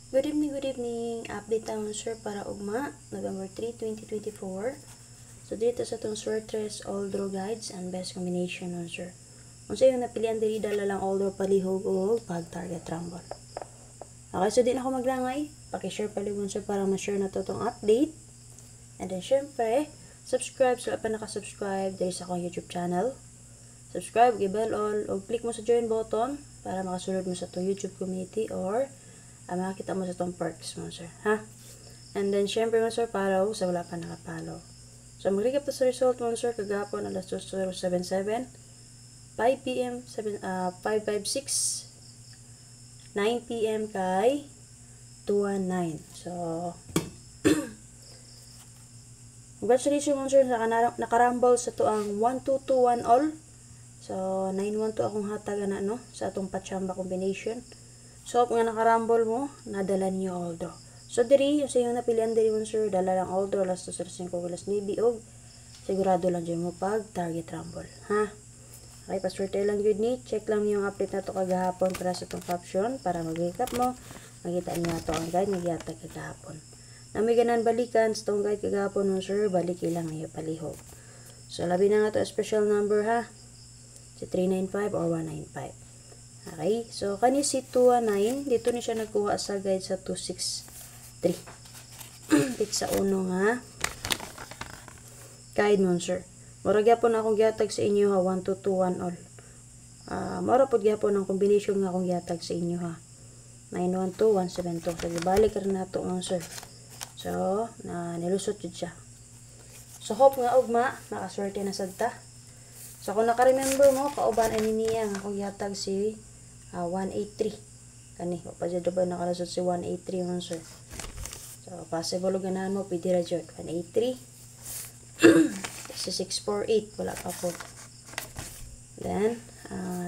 Good evening. Update tayo sir para ugma, November 3, 2024. So dito sa itong Swertres All Draw Guides and Best Combination sir. Kung sa yung napilian diri dala lang all draw palihog o pag target rumble. Okay, so di na ako maglangay. Paki-share palihog sir para ma-share na to itong update. And then syempre, subscribe so pa naka-subscribe diri sa akong YouTube channel. Subscribe, give bell all, o click mo sa join button para makasulod mo sa to YouTube community or makakita mo sa itong perks mo sir, ha? And then, syempre mo sir, follow sa wala pa nakapollow. So, mag-recap to sa result mo sir, kagapon alas 2:77, 5 p.m., 5:56, 9 p.m. kay 2:19. So, congratulations mo sir, nakarambol sa to ang 1-2-2-1 all. So, 9-1 to akong hatagan na, no? Sa atong pachamba combination. So, kung nakarambol mo, nadala niyo all draw. So, diri, yung sa yung napilian diri mo, sir, dala lang all draw, last 2-5, alas 9, og sigurado lang dyan mo pag target rumble. Ha? Okay, paswerte lang yun ni. Check lang yung update na to kagahapon para sa itong caption, para mag-recap mo. Makita niya to ang guide, nagyatag kagahapon. Na may ganan balikan, sa itong guide kagahapon mo, sir, balik ilang niyo palihog. So, labi na nga to special number, ha? Si 395 or 195. Okay, so kani si 219, dito ni siya nagkuha sa guide sa 263. Pit sa uno nga guide mo sir. Mura gyapon akong gihatag sa inyo ha, 1-2-2-1 all. Mura pod gyapon ang combination nga akong gihatag sa inyo ha. 912-172. So gibalik ra nato mo sir. So nilusot jud siya. So hope nga ugma nakaswerte na sad ta. So kung naka-remember mo, kauban ani niya nga akong gihatag si 183 kani pa jud ba nakalasod si 183 man sir. So possible ganahan mo pwede ra jud 183 si 648 wala pa po. Then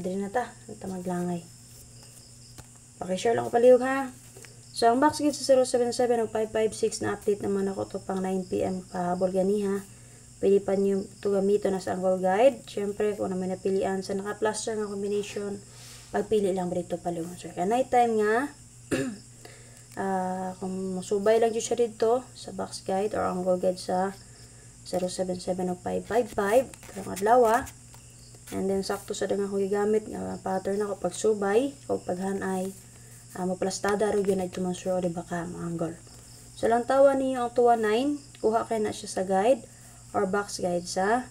diri na ta maglangay. Paki-share lang ko palihog ha. So ang box gid sa 077 ug 556 na update naman ako to pang 9 PM pahabol gani ha. Pwede pa niyo ito gamiton na sa angle guide. Syempre kung naman napilian sa naka-cluster nga combination, pagpili lang dito palihog sir. Kaya night time nga kung masubay lang dito siya dito sa box guide or angle guide sa 077 o 555 karong adlaw. And then sakto sa dang ako gigamit nga pattern ako pagsubay o paghanay maplastada ro yun ay tumansur o di ba ka angle. So lang tawa niyo ang 219, kuha kay na siya sa guide or box guide sa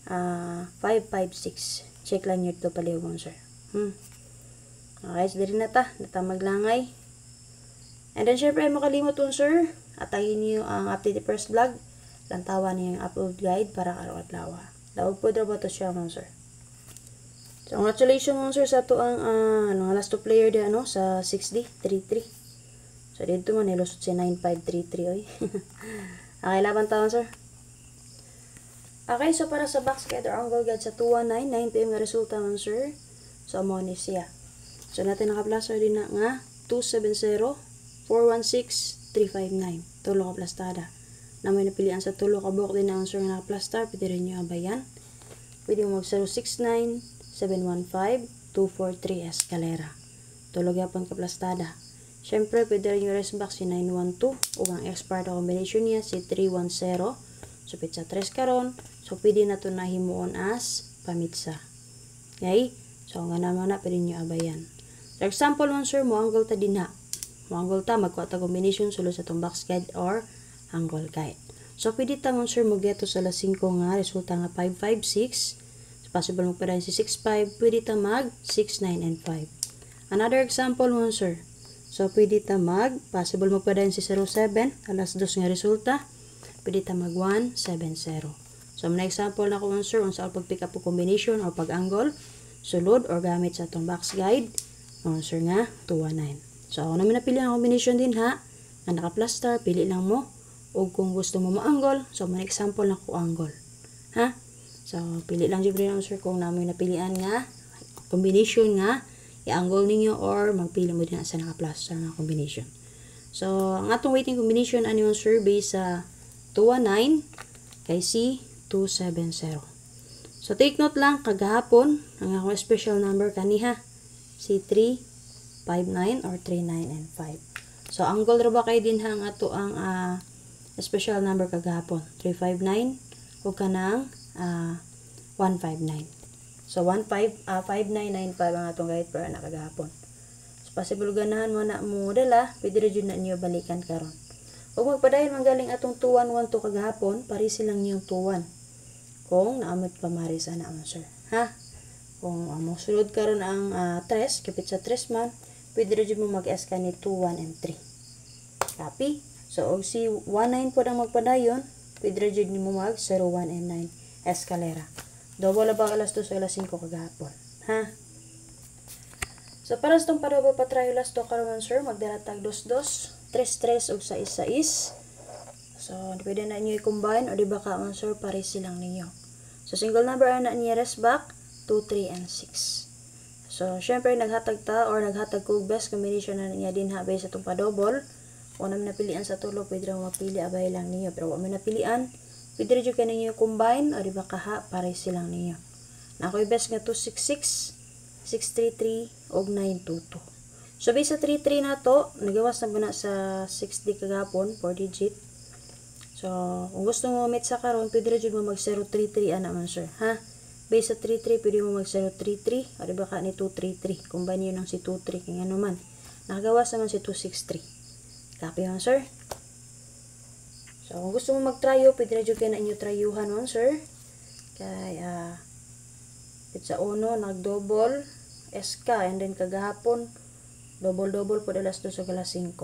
556. Check lang nyo ito palihog sir. Okay, so diri na ta maglangay. And then syempre makalimot sir, atayin niyo ang update first vlog. Lantawan niyo yung upload guide para karong adlaw. Dawag po daw ba to siya sir. So congratulations sir sa to ang last two player di sa 6D 33. So dito man nilusot si 9533 oy. Okay, laban taon sir. Okay, so para sa box guide or angle guide sa 219, 9 PM nga resulta man sir. So mo ni siya. So natin naka-plaster din na nga 270, 416, 359. Tulo ka plastada. Na may napilian sa tulo ka buhok din ang sir nga naka-plaster, pwede rin nyo abayan. Pwede mo mag 069, 715, 243 escalera. Tulo gyapon ka plastada. Syempre pwede rin yung rest box si 912 ug ang expert combination niya si 310. So pizza 3 karon. So pwede na to nahimuon as pamitsa. Okay? So nga naman na pwede nyo abayan. For example man sir, mo angle ta din ha. Mo angle ta magkuha ta combination sulod sa tong box guide or angle guide. So pwede ta man sir maggeto sa las 5 nga resulta nga 556. So possible mo pa rin si 65, pwede ta mag 6, 9 and 5. Another example man sir. So pwede ta mag possible mo pa rin si 07, alas 2 nga resulta. Pwede ta mag 170. So may example na ko man sir unsa ang pag-pick up o combination or pag-angle sulod or gamit sa atong box guide sir nga 219. So ako naman napili ang combination din ha nga naka-plaster, pili lang mo o kung gusto mo mo-angle, so may example na ko angle ha. So pili lang jud rin sir kung namoy napilian nga combination nga i-angle ninyo or magpili mo din sa naka-plaster nga combination. So ang atong waiting combination ani yung sir base sa 219 kay C270. So take note lang kagahapon ang akong special number kaniha C359 or 39 and 5. So, ang goal ra ba kay din hang ato ang special number kagahapon. 359 o kanang 159. So, 5995 ang atong guide per na kagahapon. So, possible ganahan mo na mo dala, pwede rin yun na niyo balikan karon. Huwag magpadayon manggaling atong 212 kagahapon, pari silang niyong 21. Kung naamot pa maris ana mo sir. Ha? Kung mo sulod karon ang 3, kapit sa 3 man, pwede rin mo mag-S ka ni 2, 1, and 3. Copy? So, og si 19 po ang magpadayon, pwede rin mo mag 0, 1, and 9 eskalera. Double ba alas 2 o alas 5 kagahapon. Ha? So, para sa itong padobo pa try last 2 karon sir, magdalatag 2, 2. 3 og sa isa-is. So, pwede na niyo i-combine o di ba ka sir, pare silang ninyo. So, single number na niya rest back 2, 3, and 6. So, syempre naghatag ta or naghatag ko best combination na niya din habay sa itong padobol. Kung naman napilian sa tulo, pwede rin mapili abay lang niyo. Pero kung may napilian, pwede rin kayo ninyo combine o di ba ka pare silang ninyo. Na ako'y best nga 266, 633 og 922. So, base sa 3-3 na to, nagawas na ba na sa 6D kagapon, 4 digit. So, kung gusto mo umit sa karon, pwede rin mo mag 033 ana man sir. Ha? Base sa 3-3, pwede mo mag 033. O diba ka ni 233. Combine yun ng si 2-3. Kaya naman. Nakagawas naman si 263. Copy man sir. So, kung gusto mo mag-tryo, pwede rin kayo na inyo tryuhan man sir. Kaya, sa uno, nag-double, SK, and then kagahapon, double-double po alas 2 o alas 5.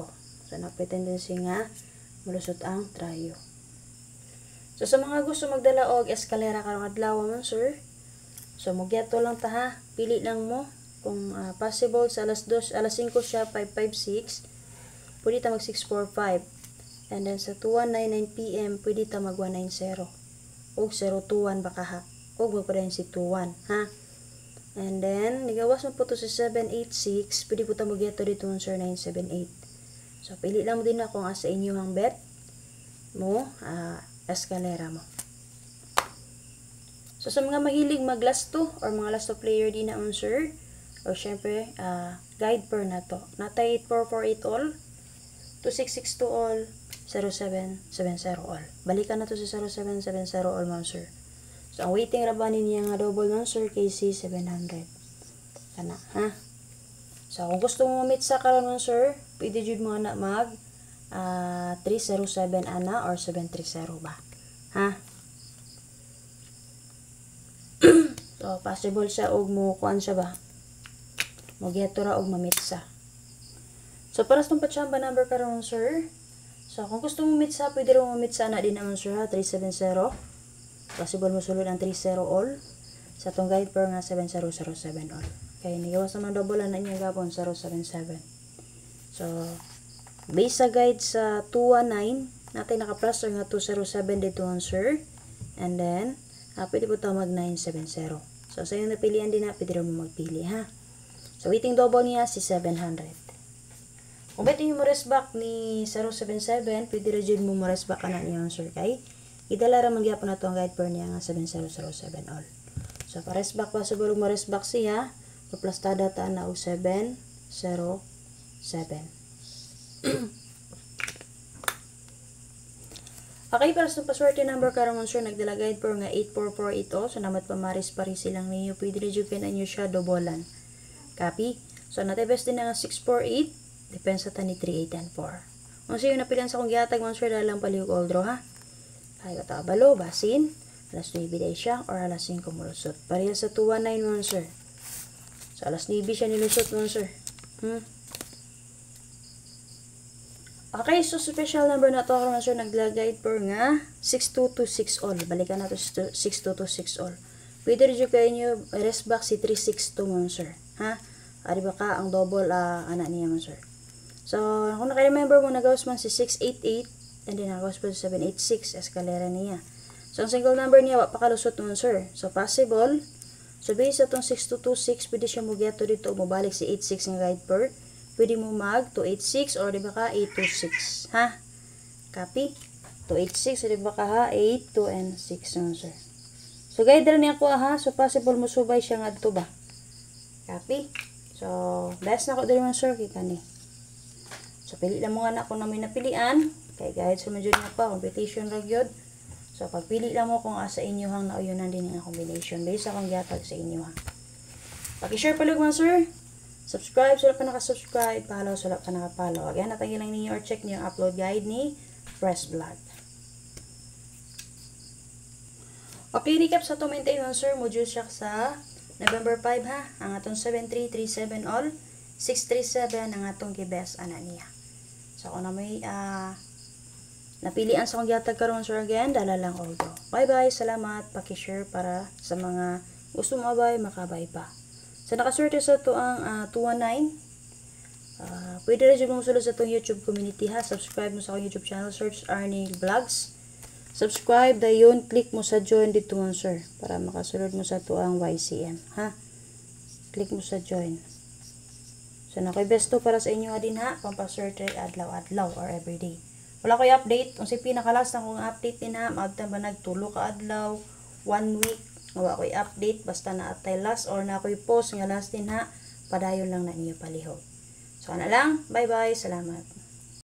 So, na-tendency nga malusot ang tryo. So, sa mga gusto magdala og eskalera karong adlaw man sir, so, mogyato lang ta ha. Pili lang mo kung possible sa alas 2, alas 5 siya, 556. Pwede ta mag 645. And then sa 2199 PM, pwede ta mag 190. Og 021 baka ha. Og magpadayon si 21 ha. And then, nigawas mo po ito sa 786. Pwede po ito magyato dito sir 978. So, pili lang mo din na kung asa inyo ang bet mo, eskalera mo. So, sa mga mahilig mag last 2 or mga last 2 player din na sir, or syempre, guide per na to. Natay 8448 all, 2662 all, 0770 all. Balikan na to sa 0770 all mga sir. So, ang waiting rabanin niya nga double ng Sir KC 700. Kana, ha? So, kung gusto mo meet sa karon ng Sir, pwede jud mo na mag 307 ana or 730 ba? Ha? So, possible siya og mo kuan siya ba? Mo geto ra og ma-meet sa. So, para sa itong pachamba number karon Sir. So, kung gusto mo meet sa, pwede rin mo meet sa na din naman Sir ha, 370. Possible mo sulod ang 30 all sa itong guide per nga 7007 all. Kaya nigawas naman double na niya gapon 077. So, base sa guide sa 219, natin naka-plus nga 207 dito on sir. And then, pwede po ito mag 970. So, sa yung napilian din na, pwede rin mo magpili ha. So, waiting double niya si 700. Kung pwede mo rest back ni 077, pwede rin mo rest back ka na niya on sir kay idala ra magyapon nato ang guide per niya nga 7007 all. So, pa-rest back pa siguro mo rest back siya. Plus tada ta na og 707. Okay, para sa paswerte number karon sir nagdala guide per nga 8448 so namat pamaris pari silang ninyo pwede rin jud na inyo siya dobolan. Copy? So, natibes din na nga 648 depende sa tani 3814. Kung sa'yo napilan sa kong gihatag man sir dalang palihog all draw ha. Ay, katabalo, basin, alas 9 day siya, or alas 5 mulusot. Pareha sa 219 sir. So, alas 9 siya nilusot sir. Okay, so special number na to ako sir, naglagay per nga 6226 all. Balikan na to 6226 all. Pwede rin kayo nyo rest back si 362 sir. Ha? Ari ba ka ang double anak niya sir. So, kung naka-remember mo, nagawas man si 688, and then nagawas po sa 786, eskalera niya. So, ang single number niya, pakalusot nun, sir. So, possible. So, based sa itong 6226, pwede siya mo-geto dito, mabalik si 86 ng guide per. Pwede mo mag 286, or di ba ka, 826. Ha? Copy? 286, or di ba ka ha, 8, 2, and 6 nun, sir. So, guide rin niya ko ha. So, possible mo subay siya nga dito ba? Copy? So, best na ko din man, sir, kita ni. So pili lang mo nga na kung na may napilian. Kay guys, sumunod na pa competition ra gyud. So pagpili lang mo kung asa inyo hang nauyonan din ang combination based sa akong gihatag sa inyo ha. Paki-share palug man sir. Subscribe sa pa naka-subscribe, follow sa pa naka-follow. Again, natangin lang ninyo or check niyo ang upload guide ni Press Vlog. Okay, recap sa to maintenance sir, module siya sa November 5 ha. Ang atong 7337 all 637 ang atong gibes ana niya. So kung na may napilian sa akong gihatag karon sir again, dala lang although. Bye-bye, salamat, paki-share para sa mga gusto mo abay makabay pa. So nakaswerte sa to ang 219. Pwede rin yung musulod sa itong YouTube community ha. Subscribe mo sa akong YouTube channel, search Arnie Vlogs. Subscribe, dayon click mo sa join dito mo sir para makasulod mo sa to ang YCM ha. Click mo sa join. So nakoy besto para sa inyo din ha, pampaswerte adlaw-adlaw or everyday. Wala ko'y update, kung si pinakalas na kong update din ha, magta ba nagtulo ka adlaw, 1 week, wala ko'y update, basta na atay last or na ko'y post nga last din ha, padayon lang na niyo palihog. So, ano lang, bye-bye, salamat.